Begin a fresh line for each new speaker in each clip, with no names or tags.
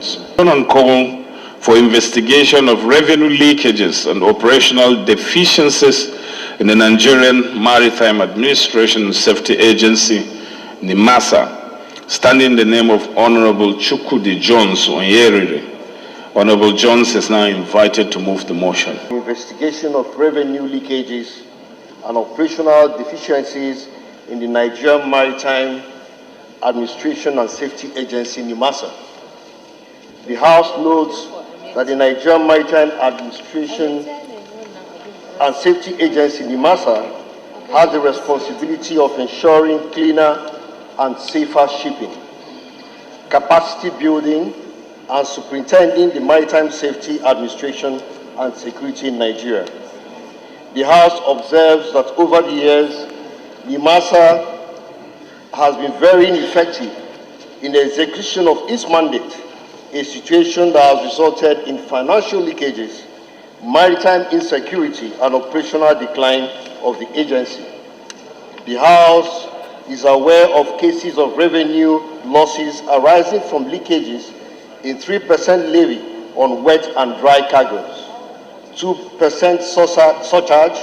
On call for investigation of revenue leakages and operational deficiencies in the Nigerian Maritime Administration and Safety Agency, NIMASA, standing in the name of Honorable Chukwudi Jones Onyereri. Honorable Jones is now invited to move the motion.
Investigation of revenue leakages and operational deficiencies in the Nigerian Maritime Administration and Safety Agency, NIMASA. The House notes that the Nigerian Maritime Administration and Safety Agency, NIMASA, has the responsibility of ensuring cleaner and safer shipping, capacity building, and superintending the maritime safety administration and security in Nigeria. The House observes that over the years, NIMASA has been very ineffective in the execution of its mandate, a situation that has resulted in financial leakages, maritime insecurity, and operational decline of the agency. The House is aware of cases of revenue losses arising from leakages in 3% levy on wet and dry cargoes, 2% surcharge,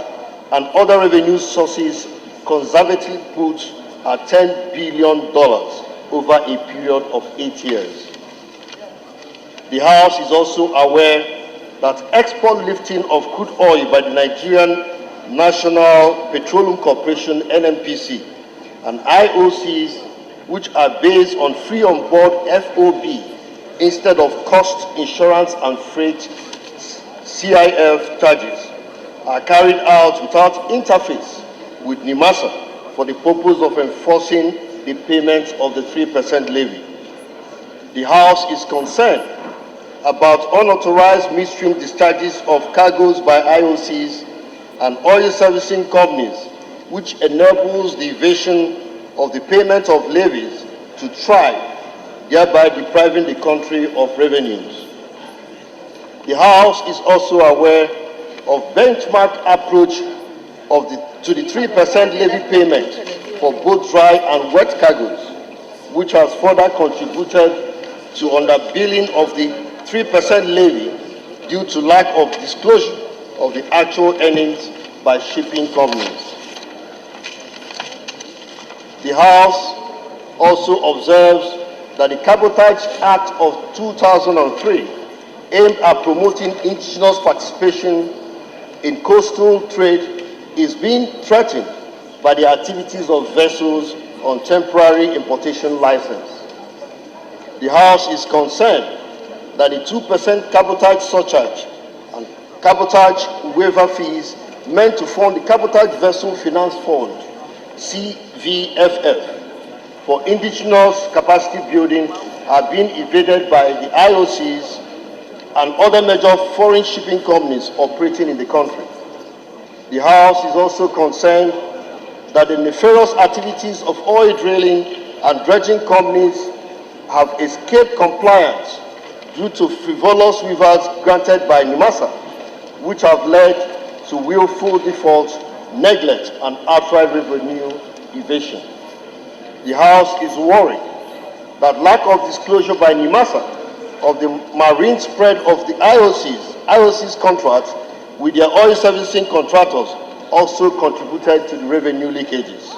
and other revenue sources conservatively put at $10 billion over a period of 8 years. The House is also aware that export lifting of crude oil by the Nigerian National Petroleum Corporation, NNPC, and IOCs, which are based on free on board FOB instead of cost, insurance, and freight CIF charges, are carried out without interface with NIMASA for the purpose of enforcing the payment of the 3% levy. The House is concerned about unauthorized midstream discharges of cargoes by IOCs and oil servicing companies, which enables the evasion of the payment of levies to thrive, thereby depriving the country of revenues. The House is also aware of benchmark approach to the 3% levy payment for both dry and wet cargoes, which has further contributed to underbilling of the 3% levy due to lack of disclosure of the actual earnings by shipping companies. The House also observes that the Cabotage Act of 2003, aimed at promoting indigenous participation in coastal trade, is being threatened by the activities of vessels on temporary importation license. The House is concerned that the 2% cabotage surcharge and cabotage waiver fees meant to fund the Cabotage Vessel Finance Fund, CVFF, for indigenous capacity building are being evaded by the IOCs and other major foreign shipping companies operating in the country. The House is also concerned that the nefarious activities of oil drilling and dredging companies have escaped compliance due to frivolous waivers granted by NIMASA, which have led to willful default, neglect, and outright revenue evasion. The House is worried that lack of disclosure by NIMASA of the marine spread of the IOC's contracts with their oil servicing contractors also contributed to the revenue leakages.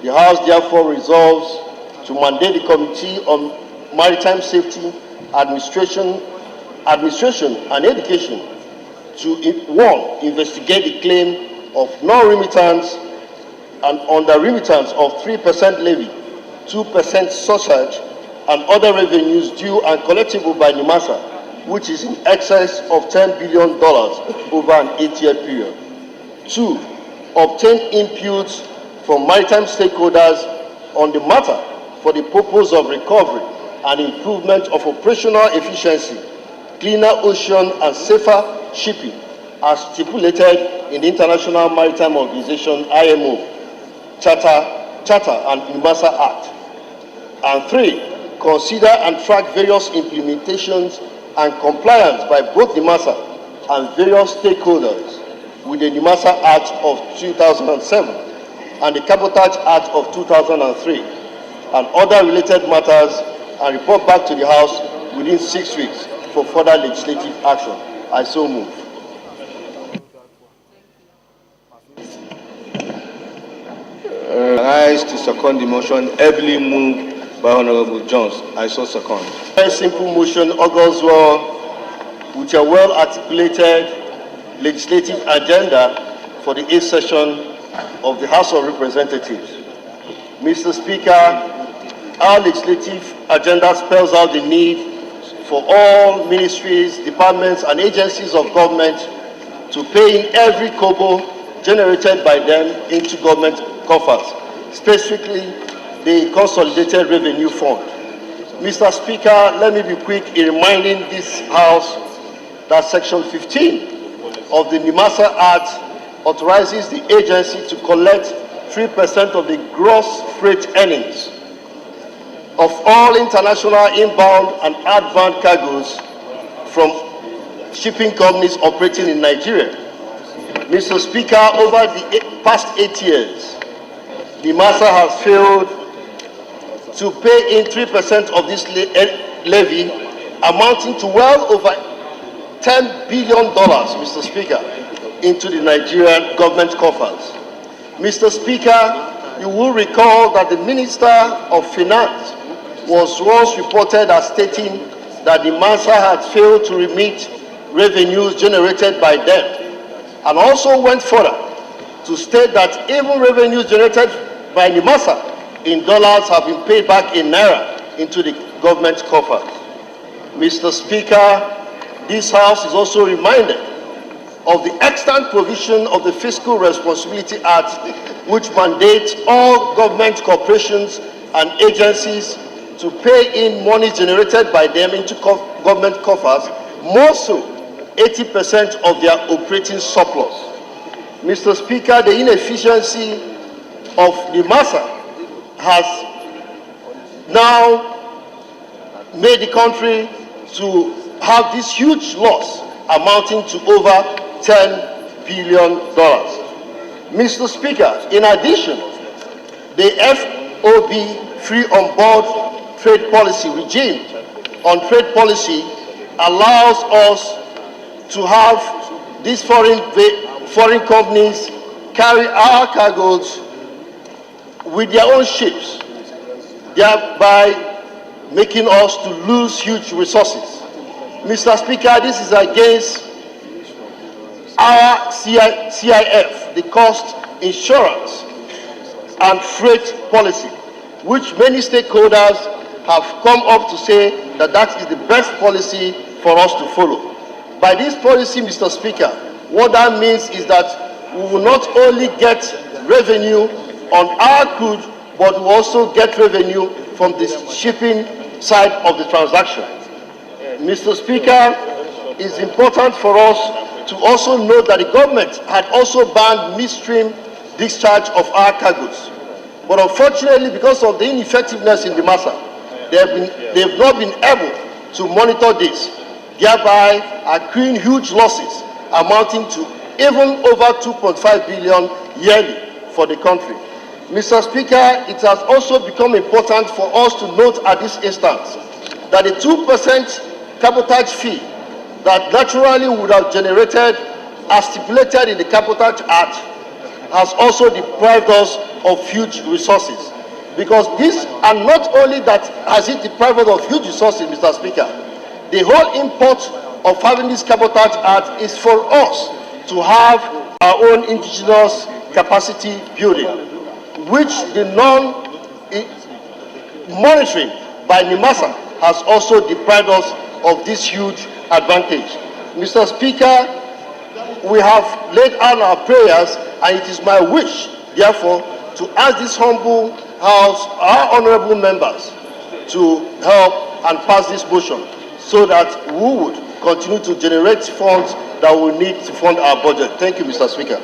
The House therefore resolves to mandate the Committee on Maritime Safety, Administration and Education to, 1, investigate the claim of non-remittance and under-remittance of 3% levy, 2% surcharge, and other revenues due and collectible by NIMASA, which is in excess of $10 billion over an 8-year period. 2, obtain inputs from maritime stakeholders on the matter for the purpose of recovery and improvement of operational efficiency, cleaner ocean, and safer shipping, as stipulated in the International Maritime Organization (IMO) Charter and NIMASA Act. And 3, consider and track various implementations and compliance by both NIMASA and various stakeholders with the NIMASA Act of 2007 and the Cabotage Act of 2003 and other related matters, and report back to the House within 6 weeks for further legislative action. I so move.
Rise to second the motion, heavily moved by Honorable Jones. I so second.
Very simple motion augurs well with a well-articulated legislative agenda for the 8th session of the House of Representatives. Mr. Speaker, our legislative agenda spells out the need for all ministries, departments, and agencies of government to pay in every kobo generated by them into government coffers, specifically the Consolidated Revenue Fund. Mr. Speaker, let me be quick in reminding this House that Section 15 of the NIMASA Act authorizes the agency to collect 3% of the gross freight earnings of all international inbound and outbound cargoes from shipping companies operating in Nigeria. Mr. Speaker, over the past 8 years, NIMASA has failed to pay in 3% of this levy, amounting to well over $10 billion, Mr. Speaker, into the Nigerian government coffers. Mr. Speaker, you will recall that the Minister of Finance was once reported as stating that NIMASA had failed to remit revenues generated by them, and also went further to state that even revenues generated by NIMASA in dollars have been paid back in naira into the government coffers. Mr. Speaker, this House is also reminded of the extant provision of the Fiscal Responsibility Act, which mandates all government corporations and agencies to pay in money generated by them into government coffers, more so 80% of their operating surplus. Mr. Speaker, the inefficiency of NIMASA has now made the country to have this huge loss amounting to over $10 billion. Mr. Speaker, in addition, the FOB free on board trade policy regime on trade policy allows us to have these foreign companies carry our cargoes with their own ships, thereby making us to lose huge resources. Mr. Speaker, this is against our CIF, the cost, insurance, and freight policy, which many stakeholders have come up to say that that is the best policy for us to follow. By this policy, Mr. Speaker, what that means is that we will not only get revenue on our crude, but we also get revenue from the shipping side of the transaction. Mr. Speaker, it's important for us to also note that the government had also banned midstream discharge of our cargoes. But unfortunately, because of the ineffectiveness in the matter, they've not been able to monitor this, thereby accruing huge losses amounting to even over $2.5 billion yearly for the country. Mr. Speaker, it has also become important for us to note at this instance that the 2% cabotage fee that naturally would have generated as stipulated in the Cabotage Act has also deprived us of huge resources. Because this, and not only that has it deprived us of huge resources, Mr. Speaker, the whole import of having this Cabotage Act is for us to have our own indigenous capacity building, which the non-monitoring by NIMASA has also deprived us of this huge advantage. Mr. Speaker, we have laid out our prayers, and it is my wish, therefore, to ask this humble House, our honorable members, to help and pass this motion so that we would continue to generate funds that we need to fund our budget. Thank you, Mr. Speaker.